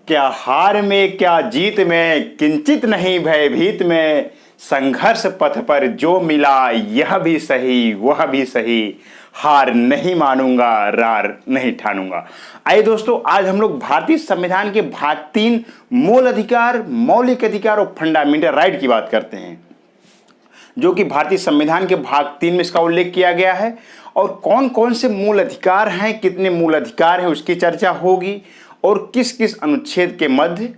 क्या हार में क्या जीत में किंचित नहीं भयभीत में, संघर्ष पथ पर जो मिला यह भी सही वह भी सही, हार नहीं मानूंगा रार नहीं ठानूंगा। आइए दोस्तों, आज हम लोग भारतीय संविधान के भाग 3 मूल अधिकार, मौलिक अधिकार और फंडामेंटल राइट की बात करते हैं, जो कि भारतीय संविधान के भाग 3 में इसका उल्लेख किया गया है। और कौन कौन से मूल अधिकार हैं, कितने मूल अधिकार हैं, उसकी चर्चा होगी और किस किस अनुच्छेद के मध्य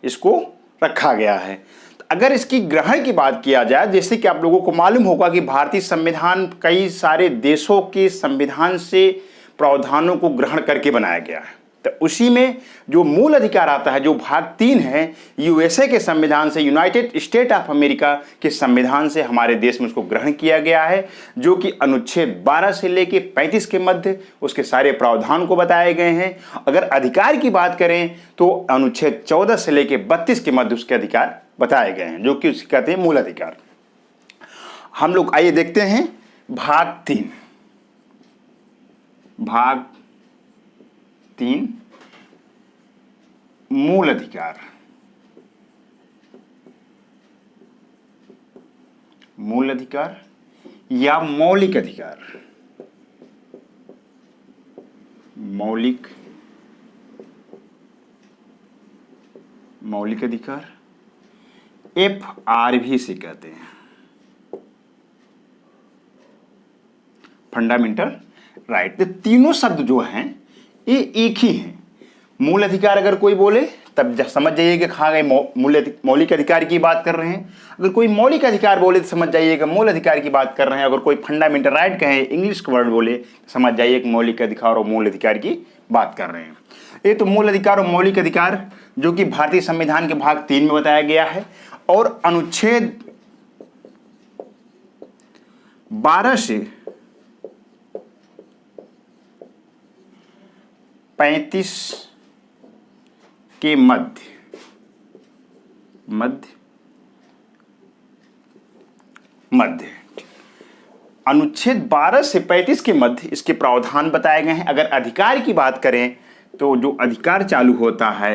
इसको रखा गया है। अगर इसकी ग्रहण की बात किया जाए, जैसे कि आप लोगों को मालूम होगा कि भारतीय संविधान कई सारे देशों के संविधान से प्रावधानों को ग्रहण करके बनाया गया है, तो उसी में जो मूल अधिकार आता है, जो भाग 3 है, यूएसए के संविधान से, यूनाइटेड स्टेट ऑफ अमेरिका के संविधान से हमारे देश में उसको ग्रहण किया गया है, जो कि अनुच्छेद 12 से लेके 35 के मध्य उसके सारे प्रावधान को बताए गए हैं। अगर अधिकार की बात करें तो अनुच्छेद 14 से लेके 32 के मध्य उसके अधिकार बताए गए हैं, जो कि उसके कहते हैं मूल अधिकार। हम लोग आइए देखते हैं भाग 3। भाग 3 मूल अधिकार। मूल अधिकार या मौलिक अधिकार। मौलिक अधिकार FR भी से कहते हैं, फंडामेंटल राइट। तो तीनों शब्द जो हैं ये एक ही हैं। मूल अधिकार अगर कोई बोले तब समझ जाइए कि कहाँ गए मौलिक अधिकार की बात कर रहे हैं। अगर कोई मौलिक अधिकार बोले तो समझ जाइएगा मूल अधिकार की बात कर रहे हैं। अगर कोई फंडामेंटल राइट कहे, इंग्लिश का वर्ड बोले, समझ जाइए कि मौलिक अधिकार और मूल अधिकार की बात कर रहे हैं। ये तो मूल अधिकार और मौलिक अधिकार जो कि भारतीय संविधान के भाग 3 में बताया गया है, और अनुच्छेद 12 से 35 के मध्य अनुच्छेद 12 से 35 के मध्य इसके प्रावधान बताए गए हैं। अगर अधिकार की बात करें तो जो अधिकार चालू होता है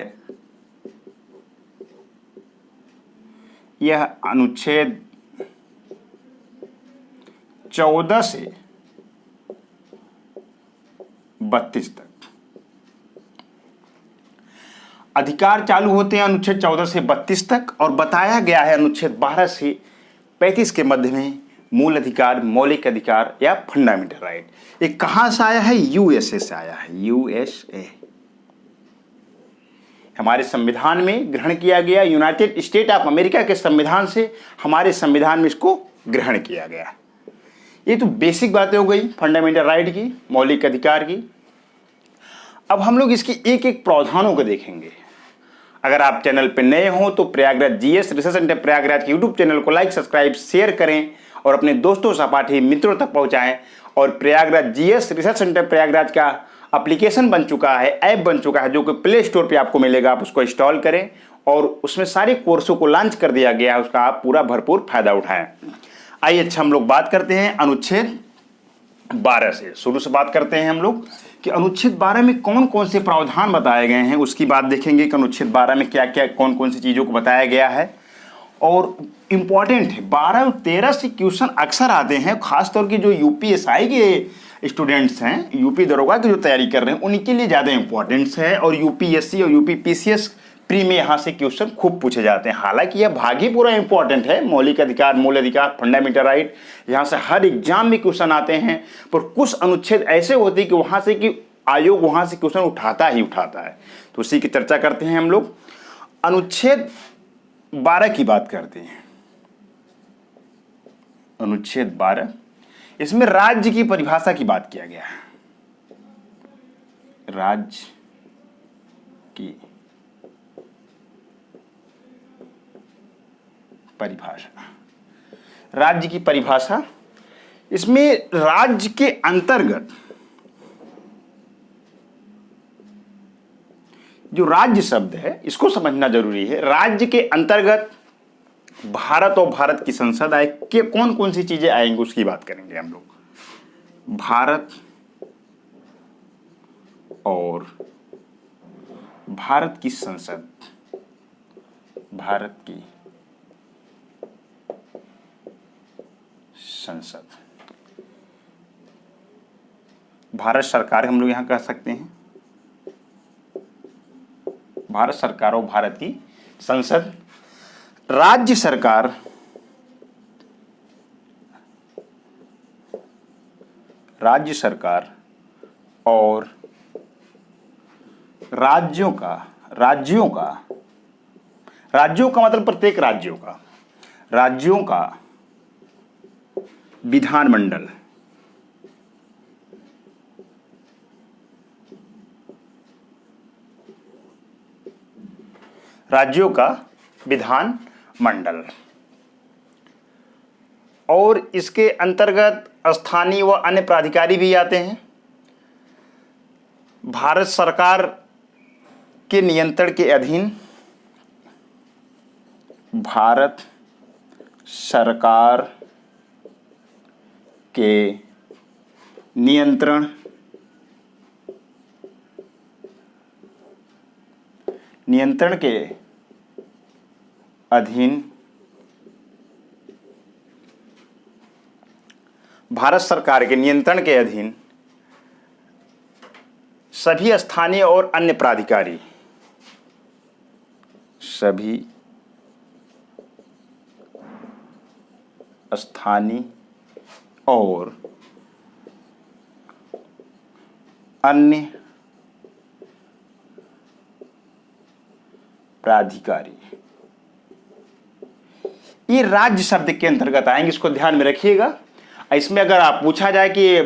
यह अनुच्छेद 14 से 32 तक अधिकार चालू होते हैं, अनुच्छेद 14 से 32 तक। और बताया गया है अनुच्छेद 12 से 35 के मध्य में मूल अधिकार, मौलिक अधिकार या फंडामेंटल राइट। ये कहां से आया है? यूएसए से आया है। यूएसए हमारे संविधान में ग्रहण किया गया, यूनाइटेड स्टेट ऑफ अमेरिका के संविधान से हमारे संविधान में इसको ग्रहण किया गया। ये तो बेसिक बातें हो गई फंडामेंटल राइट की, मौलिक अधिकार की। अब हम लोग इसकी एक एक प्रावधानों को देखेंगे। अगर आप चैनल पर नए हो तो Prayagraj GS research centre Prayagraj के यूट्यूब चैनल को लाइक, सब्सक्राइब, शेयर करें और अपने दोस्तों, सहपाठी, मित्रों तक पहुंचाएं। और Prayagraj GS research centre Prayagraj का एप्लीकेशन बन चुका है, ऐप बन चुका है, जो कि प्ले स्टोर पे आपको मिलेगा। आप उसको इंस्टॉल करें और उसमें सारे कोर्सों को लॉन्च कर दिया गया है, उसका आप पूरा भरपूर फायदा उठाएं। आइए अच्छा हम लोग बात करते हैं अनुच्छेद 12 से। शुरू से बात करते हैं हम लोग कि अनुच्छेद 12 में कौन कौन से प्रावधान बताए गए हैं, उसकी बात देखेंगे कि अनुच्छेद 12 में क्या क्या कौन कौन सी चीज़ों को बताया गया है। और इम्पॉर्टेंट है, 12 और 13 से क्वेश्चन अक्सर आते हैं, खासतौर की जो यूपीएसआई के स्टूडेंट्स हैं, यूपी दरोगा की जो तैयारी कर रहे हैं, उनके लिए ज़्यादा इंपॉर्टेंस है। और यूपीएससी और यूपीपीसीएस प्री में यहाँ से क्वेश्चन खूब पूछे जाते हैं। हालांकि यह भाग ही पूरा इंपॉर्टेंट है, मौलिक अधिकार, मूल अधिकार, फंडामेंटल राइट, यहाँ से हर एग्जाम में क्वेश्चन आते हैं। पर कुछ अनुच्छेद ऐसे होते हैं कि वहाँ से कि आयोग वहाँ से क्वेश्चन उठाता ही उठाता है, तो उसी की चर्चा करते हैं हम लोग। अनुच्छेद 12 की बात करते हैं। अनुच्छेद 12, इसमें राज्य की परिभाषा की बात किया गया है। राज्य की परिभाषा, राज्य की परिभाषा, इसमें राज्य के अंतर्गत जो राज्य शब्द है इसको समझना जरूरी है। राज्य के अंतर्गत भारत और भारत की संसद आए कि कौन कौन सी चीजें आएंगी उसकी बात करेंगे हम लोग। भारत और भारत की संसद, भारत की संसद, भारत सरकार हम लोग यहां कह सकते हैं, भारत सरकार और भारत की संसद, राज्य सरकार, राज्य सरकार और राज्यों का, राज्यों का, राज्यों का मतलब प्रत्येक राज्यों का, राज्यों का विधानमंडल, राज्यों का विधान मंडल, और इसके अंतर्गत स्थानीय व अन्य प्राधिकारी भी आते हैं। भारत सरकार के नियंत्रण के अधीन, भारत सरकार के नियंत्रण के अधीन, भारत सरकार के नियंत्रण के अधीन सभी स्थानीय और अन्य प्राधिकारी, सभी स्थानीय और अन्य प्राधिकारी, ये राज्य शब्द के अंतर्गत आएंगे, इसको ध्यान में रखिएगा। इसमें अगर आप पूछा जाए कि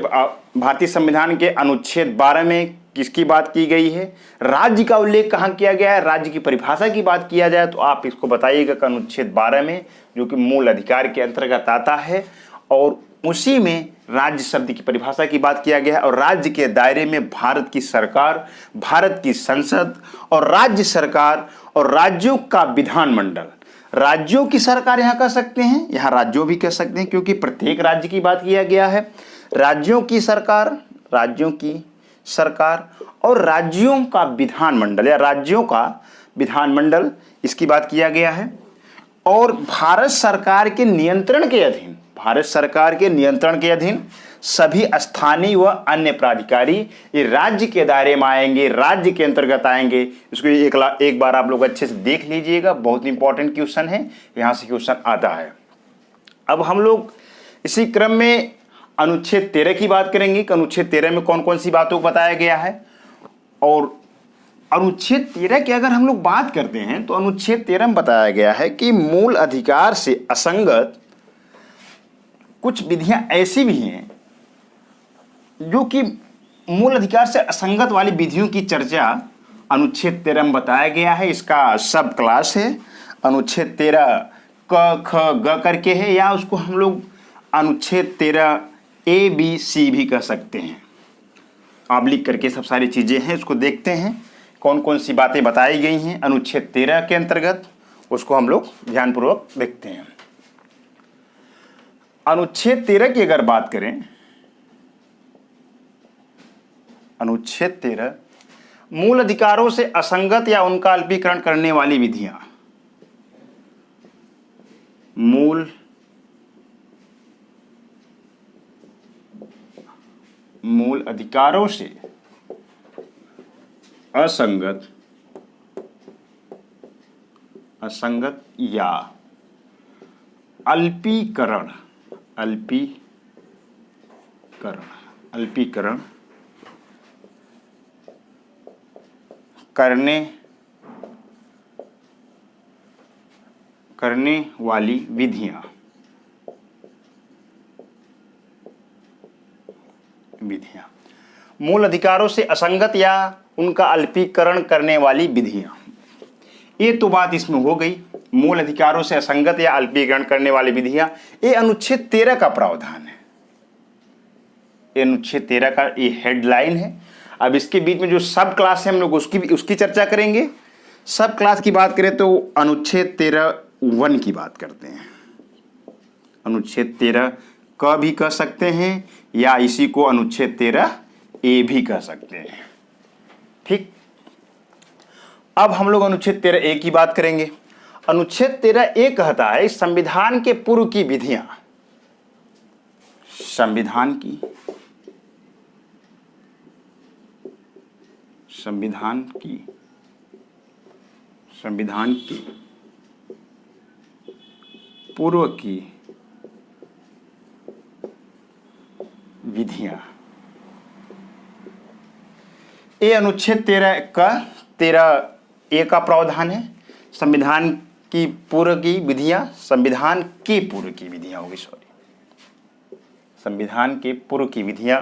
भारतीय संविधान के अनुच्छेद 12 में किसकी बात की गई है, राज्य का उल्लेख कहाँ किया गया है, राज्य की परिभाषा की बात किया जाए तो आप इसको बताइएगा कि अनुच्छेद 12 में, जो कि मूल अधिकार के अंतर्गत आता है, और उसी में राज्य शब्द की परिभाषा की बात किया गया है। और राज्य के दायरे में भारत की सरकार, भारत की संसद और राज्य सरकार और राज्यों का विधानमंडल, राज्यों की सरकार यहाँ कह सकते हैं, यहाँ राज्यों भी कह सकते हैं क्योंकि प्रत्येक राज्य की बात किया गया है। राज्यों की सरकार, राज्यों की सरकार और राज्यों का विधानमंडल या राज्यों का विधानमंडल, इसकी बात किया गया है। और भारत सरकार के नियंत्रण के अधीन, भारत सरकार के नियंत्रण के अधीन सभी स्थानीय व अन्य प्राधिकारी ये राज्य के दायरे में आएंगे, राज्य के अंतर्गत आएंगे। इसको एक बार आप लोग अच्छे से देख लीजिएगा, बहुत इंपॉर्टेंट क्वेश्चन है, यहाँ से क्वेश्चन आता है। अब हम लोग इसी क्रम में अनुच्छेद 13 की बात करेंगे कि अनुच्छेद 13 में कौन कौन सी बातों को बताया गया है। और अनुच्छेद 13 की अगर हम लोग बात करते हैं तो अनुच्छेद 13 में बताया गया है कि मूल अधिकार से असंगत कुछ विधियां ऐसी भी हैं जो कि मूल अधिकार से असंगत वाली विधियों की चर्चा अनुच्छेद 13 में बताया गया है। इसका सब क्लास है, अनुच्छेद 13 क ख ग करके है, या उसको हम लोग अनुच्छेद 13 ABC भी कह सकते हैं। आप लिख करके सब सारी चीज़ें हैं, उसको देखते हैं कौन कौन सी बातें बताई गई हैं अनुच्छेद 13 के अंतर्गत, उसको हम लोग ध्यानपूर्वक देखते हैं। अनुच्छेद 13 की अगर बात करें, अनुच्छेद 13 मूल अधिकारों से असंगत या उनका अल्पीकरण करने वाली विधियां, मूल अधिकारों से असंगत या अल्पीकरण करने वाली विधियां मूल अधिकारों से असंगत या उनका अल्पीकरण करने वाली विधियां, ये तो बात इसमें हो गई। मूल अधिकारों से असंगत या अल्पीकरण करने वाली विधियां, ये अनुच्छेद 13 का प्रावधान है, ये अनुच्छेद 13 का ये हेडलाइन है। अब इसके बीच में जो सब क्लास है हम लोग उसकी चर्चा करेंगे। सब क्लास की बात करें तो अनुच्छेद 13(1) की बात करते हैं। अनुच्छेद 13 क भी कह सकते हैं या इसी को अनुच्छेद 13A भी कह सकते हैं। ठीक, अब हम लोग अनुच्छेद 13A की बात करेंगे। अनुच्छेद 13A कहता है संविधान के पूर्व की विधियां, संविधान की पूर्व की विधियां। ये अनुच्छेद 13A का प्रावधान है। संविधान की पूर्व की विधियां, संविधान के पूर्व की विधियां होगी, सॉरी, संविधान के पूर्व की विधियां।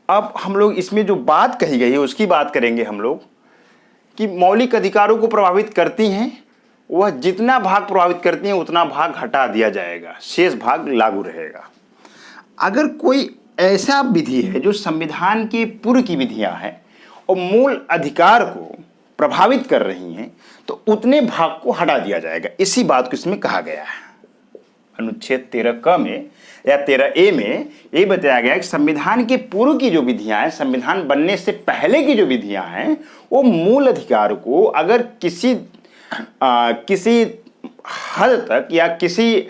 अब हम लोग इसमें जो बात कही गई है उसकी बात करेंगे हम लोग कि मौलिक अधिकारों को प्रभावित करती हैं, वह जितना भाग प्रभावित करती हैं उतना भाग हटा दिया जाएगा, शेष भाग लागू रहेगा। अगर कोई ऐसा विधि है जो संविधान के पूर्व की विधियां हैं और मूल अधिकार को प्रभावित कर रही हैं तो उतने भाग को हटा दिया जाएगा। इसी बात को इसमें कहा गया है। अनुच्छेद 13 में या 13A में ये बताया गया कि संविधान के पूर्व की जो विधियां हैं, संविधान बनने से पहले की जो विधियां हैं, वो मूल अधिकार को अगर किसी हद तक या किसी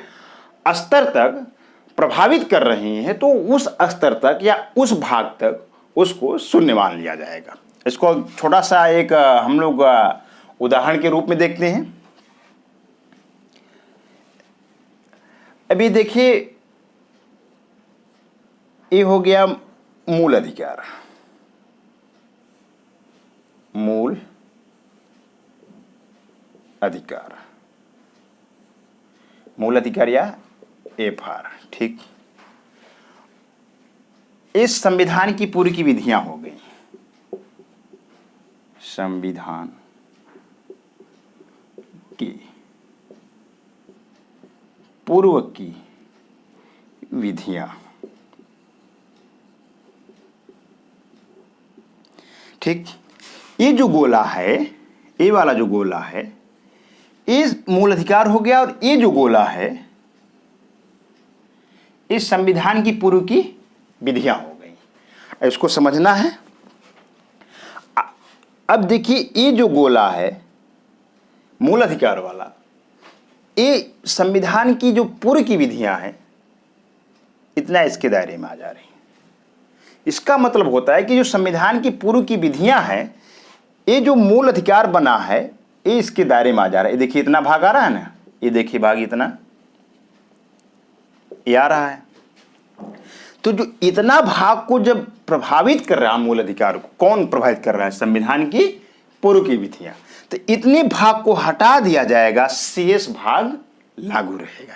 स्तर तक प्रभावित कर रही हैं तो उस स्तर तक या उस भाग तक उसको शून्य मान लिया जाएगा। इसको छोटा सा एक हम लोग उदाहरण के रूप में देखते हैं। अभी देखिए, ये हो गया मूल अधिकार, मूल अधिकार, मूल अधिकार या FR, ठीक। इस संविधान की पूर्व की विधियां हो गई, संविधान की पूर्व की विधियां, ठीक। ये जो गोला है, ये वाला जो गोला है, ये मूल अधिकार हो गया, और ये जो गोला है इस संविधान की पूर्व की विधियां हो गई। इसको समझना है। अब देखिए, ये जो गोला है मूल अधिकार वाला, ये संविधान की जो पूर्व की विधियां हैं इतना इसके दायरे में आ जा रही हैं। इसका मतलब होता है कि जो संविधान की पूर्व की विधियां हैं, ये जो मूल अधिकार बना है ये इसके दायरे में आ जा रहा है। ये देखिए इतना भाग आ रहा है ना, ये देखिए भाग इतना ये आ रहा है। तो जो इतना भाग को जब प्रभावित कर रहा है मूल अधिकार को, कौन प्रभावित कर रहा है? संविधान की पूर्व की विधियां। तो इतने भाग को हटा दिया जाएगा, शेष भाग लागू रहेगा।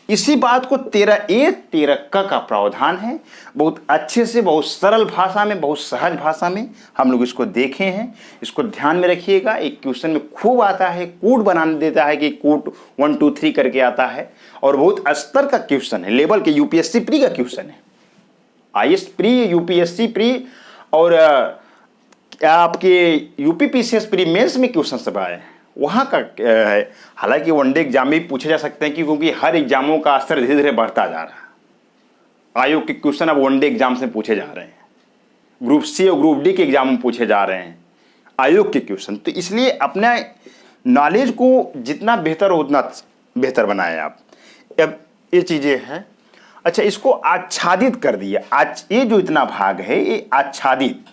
इसी बात को 13A 13 का प्रावधान है। बहुत अच्छे से, बहुत सरल भाषा में, बहुत सहज भाषा में हम लोग इसको देखे हैं। इसको ध्यान में रखिएगा। एक क्वेश्चन में खूब आता है, कूट बनाने देता है कि कूट 1 2 3 करके आता है, और बहुत स्तर का क्वेश्चन है, लेवल के UPSC प्री का क्वेश्चन है। IAS प्री, UPSC प्री और आपके UPPCS प्री मेंस में क्वेश्चन सब आए वहाँ का है। हालांकि वनडे एग्जाम में पूछे जा सकते हैं क्योंकि हर एग्जामों का स्तर धीरे धीरे बढ़ता जा रहा है। आयोग के क्वेश्चन अब वनडे एग्जाम से पूछे जा रहे हैं, ग्रुप C और ग्रुप D के एग्जाम में पूछे जा रहे हैं आयोग के क्वेश्चन। तो इसलिए अपना नॉलेज को जितना बेहतर हो उतना बेहतर बनाएं आप। अब ये चीज़ें हैं। अच्छा, इसको आच्छादित कर दिया। आज ये जो इतना भाग है ये आच्छादित,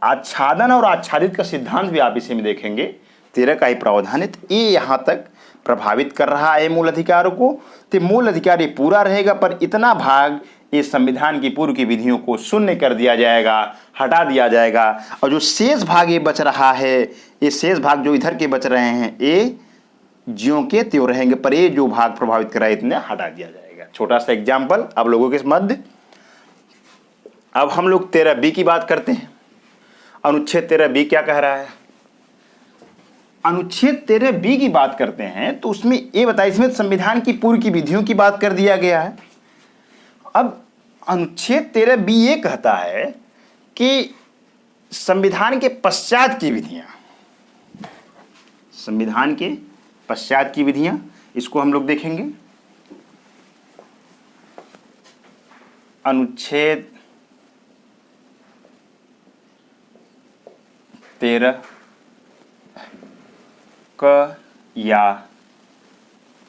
आच्छादन और आच्छादित का सिद्धांत भी आप इसी में देखेंगे। 13 का ही प्रावधान है। तो ये यहाँ तक प्रभावित कर रहा है मूल अधिकारों को। तो मूल अधिकार ये पूरा रहेगा, पर इतना भाग ये संविधान की पूर्व की विधियों को शून्य कर दिया जाएगा, हटा दिया जाएगा। और जो शेष भाग ये बच रहा है, ये शेष भाग जो इधर के बच रहे हैं ये ज्यों के त्यों रहेंगे, पर ये जो भाग प्रभावित कर रहा है इतने हटा दिया जाएगा। छोटा सा एग्जाम्पल आप लोगों के मध्य। अब हम लोग 13B की बात करते हैं। अनुच्छेद 13B क्या कह रहा है? अनुच्छेद 13B की बात करते हैं तो उसमें ये बताइए, इसमें संविधान की पूर्व की विधियों की बात कर दिया गया है। अब अनुच्छेद 13B ये कहता है कि संविधान के पश्चात की विधियां, संविधान के पश्चात की विधियां, इसको हम लोग देखेंगे। अनुच्छेद 13 क या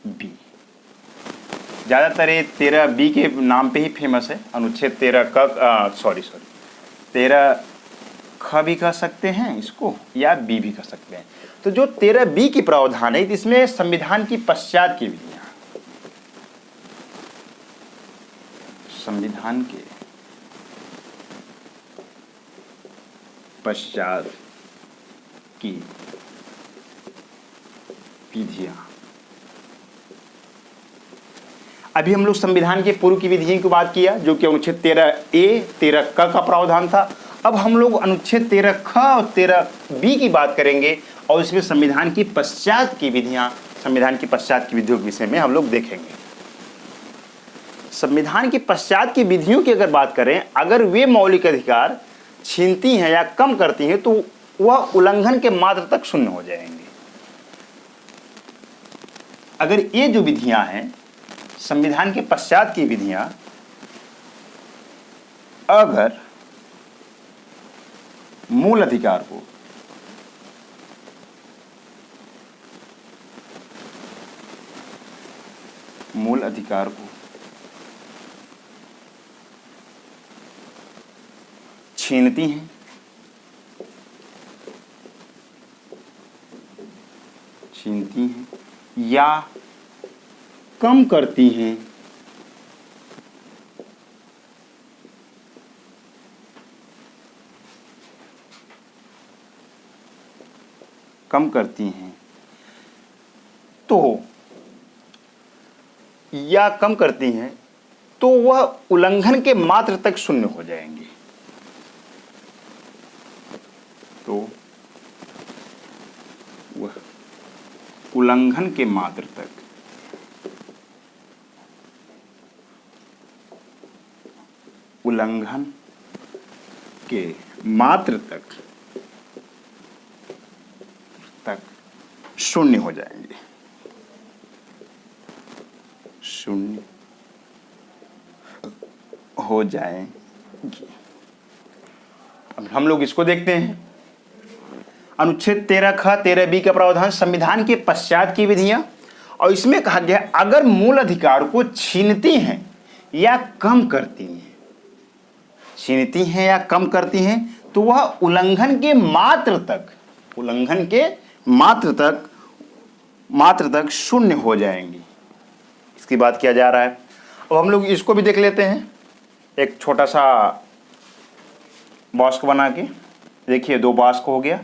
बी। ज़्यादातर ये 13B के नाम पे ही फेमस है। अनुच्छेद 13 क 13 ख भी कह सकते हैं इसको, या बी भी कह सकते हैं। तो जो 13B की प्रावधान है इसमें संविधान की पश्चात की विधियां, संविधान के पश्चात की विधियां। अभी हम लोग संविधान के पूर्व की विधियों की बात किया जो कि अनुच्छेद 13A 13 क का प्रावधान था। अब हम लोग अनुच्छेद 13 ख और 13B की बात करेंगे और इसमें संविधान की पश्चात की विधियां, संविधान की पश्चात की विधियों के विषय में हम लोग देखेंगे। संविधान की पश्चात की विधियों की अगर बात करें, अगर वे मौलिक अधिकार छीनती हैं या कम करती हैं तो वह उल्लंघन के मात्र तक शून्य हो जाएंगे। अगर ये जो विधियां हैं संविधान के पश्चात की विधियां, अगर मूल अधिकार को छीनती हैं या कम करती हैं तो वह उल्लंघन के मात्र तक शून्य हो जाएंगे। तो वह उल्लंघन के मात्र तक शून्य हो जाएंगे। अब हम लोग इसको देखते हैं। अनुच्छेद 13 ख 13B का प्रावधान संविधान के पश्चात की विधियां, और इसमें कहा गया अगर मूल अधिकार को छीनती हैं या कम करती हैं तो वह उल्लंघन के मात्र तक शून्य हो जाएंगी। इसकी बात किया जा रहा है। अब हम लोग इसको भी देख लेते हैं, एक छोटा सा बास्क बना के। देखिए 2 बास्क हो गया।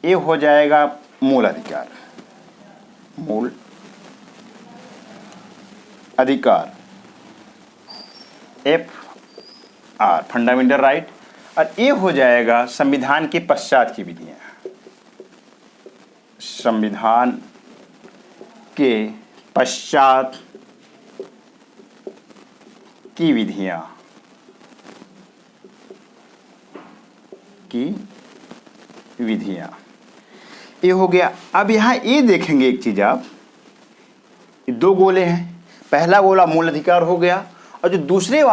ये हो जाएगा मूल अधिकार, FR फंडामेंटल राइट, और ये हो जाएगा संविधान के पश्चात की विधियां। संविधान के पश्चात की विधियां ये हो गया। अब यहाँ ये देखेंगे एक चीज आप, 2 गोले हैं। पहला गोला मूल अधिकार हो गया और जो दूसरा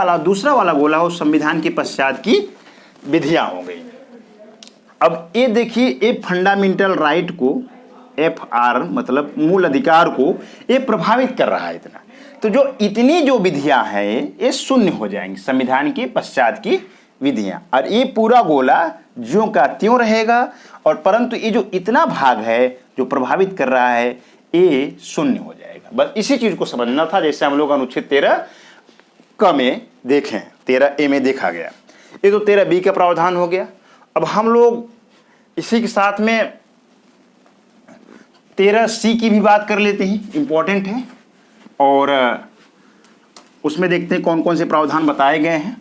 वाला गोला हो संविधान के पश्चात की विधियां हो गई। अब ये देखिए, ये फंडामेंटल राइट को FR मतलब मूल अधिकार को ये प्रभावित कर रहा है इतना। तो जो इतनी जो विधियां हैं ये शून्य हो जाएंगी, संविधान के पश्चात की विधियां, और ये पूरा गोला ज्यों का त्यों रहेगा। और परंतु ये जो इतना भाग है जो प्रभावित कर रहा है ये शून्य हो जाएगा। बस इसी चीज को समझना था। जैसे हम लोग अनुच्छेद 13 क में देखें, 13A में देखा गया। ये तो 13B का प्रावधान हो गया। अब हम लोग इसी के साथ में 13C की भी बात कर लेते हैं, इंपॉर्टेंट है, और उसमें देखते हैं कौन कौन से प्रावधान बताए गए हैं।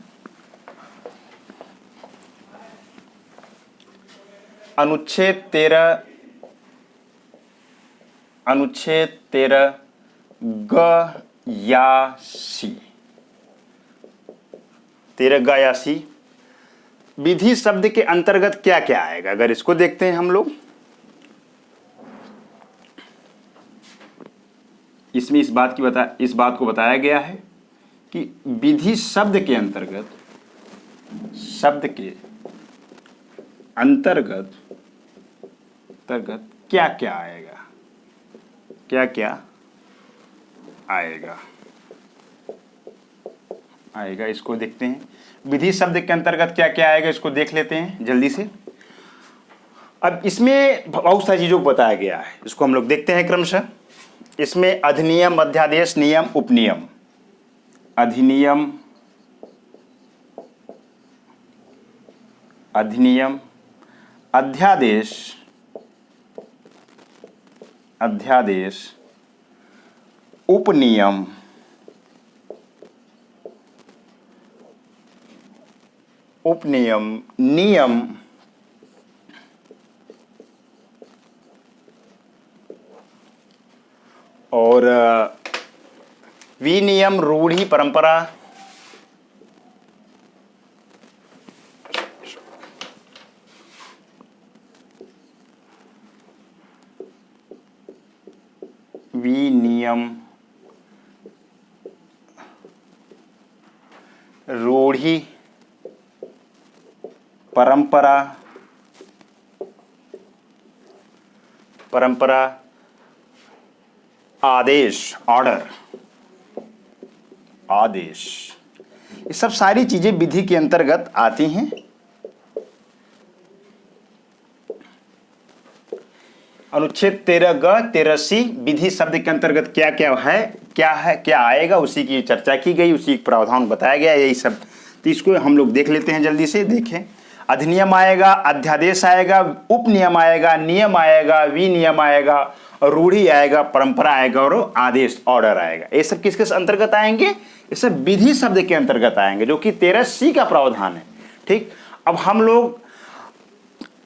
अनुच्छेद 13 ग या सी, 13 ग या सी विधि शब्द के अंतर्गत क्या क्या आएगा, अगर इसको देखते हैं हम लोग। इसमें इस बात को बताया गया है कि विधि शब्द के अंतर्गत क्या क्या आएगा, क्या क्या आएगा इसको देखते हैं। विधि शब्द के अंतर्गत क्या क्या आएगा इसको देख लेते हैं जल्दी से। अब इसमें बहुत सारी चीज़ों को बताया गया है, इसको हम लोग देखते हैं क्रमशः। इसमें अधिनियम, अध्यादेश, नियम, उपनियम। अधिनियम, अध्यादेश, उपनियम, नियम, और विनियम, रूढ़ि, परंपरा, विनियम, रूढ़ि, परंपरा, आदेश, ऑर्डर, आदेश, ये सब सारी चीजें विधि के अंतर्गत आती हैं। अनुच्छेद 13 13C विधि शब्द के अंतर्गत क्या क्या आएगा उसी की चर्चा की गई, उसी प्रावधान बताया गया, यही सब। तो इसको हम लोग देख लेते हैं जल्दी से। देखें, अधिनियम आएगा, अध्यादेश आएगा, उपनियम आएगा, नियम आएगा, विनियम आएगा, रूढ़ि आएगा, परंपरा आएगा और आदेश, ऑर्डर आएगा। ये सब किसके अंतर्गत आएंगे? ये सब विधि शब्द के अंतर्गत आएंगे, जो कि 13C का प्रावधान है। ठीक, अब हम लोग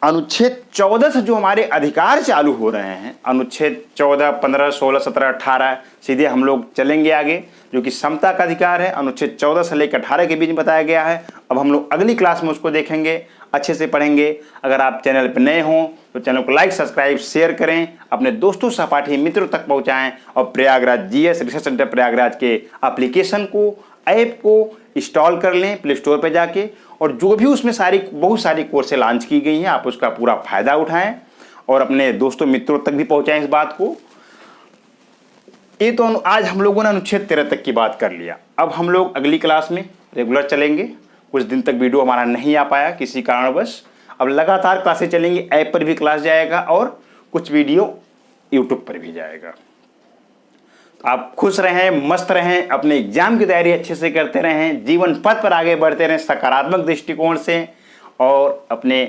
अनुच्छेद 14 से जो हमारे अधिकार चालू हो रहे हैं, अनुच्छेद 14, 15, 16, 17, 18, सीधे हम लोग चलेंगे आगे, जो कि समता का अधिकार है। अनुच्छेद 14 से लेकर 18 के बीच में बताया गया है। अब हम लोग अगली क्लास में उसको देखेंगे, अच्छे से पढ़ेंगे। अगर आप चैनल पर नए हों तो चैनल को लाइक, सब्सक्राइब, शेयर करें, अपने दोस्तों, सहपाठी मित्रों तक पहुँचाएँ, और Prayagraj GS research centre Prayagraj के एप्लीकेशन को, ऐप को इंस्टॉल कर लें प्ले स्टोर पर जाके, और जो भी उसमें बहुत सारी कोर्सें लॉन्च की गई हैं, आप उसका पूरा फायदा उठाएं और अपने दोस्तों मित्रों तक भी पहुंचाएं इस बात को। ये तो आज हम लोगों ने अनुच्छेद 13 तक की बात कर लिया। अब हम लोग अगली क्लास में रेगुलर चलेंगे। कुछ दिन तक वीडियो हमारा नहीं आ पाया किसी कारणवश, अब लगातार क्लासें चलेंगी। ऐप पर भी क्लास जाएगा और कुछ वीडियो यूट्यूब पर भी जाएगा। आप खुश रहें, मस्त रहें, अपने एग्जाम की तैयारी अच्छे से करते रहें, जीवन पथ पर आगे बढ़ते रहें सकारात्मक दृष्टिकोण से, और अपने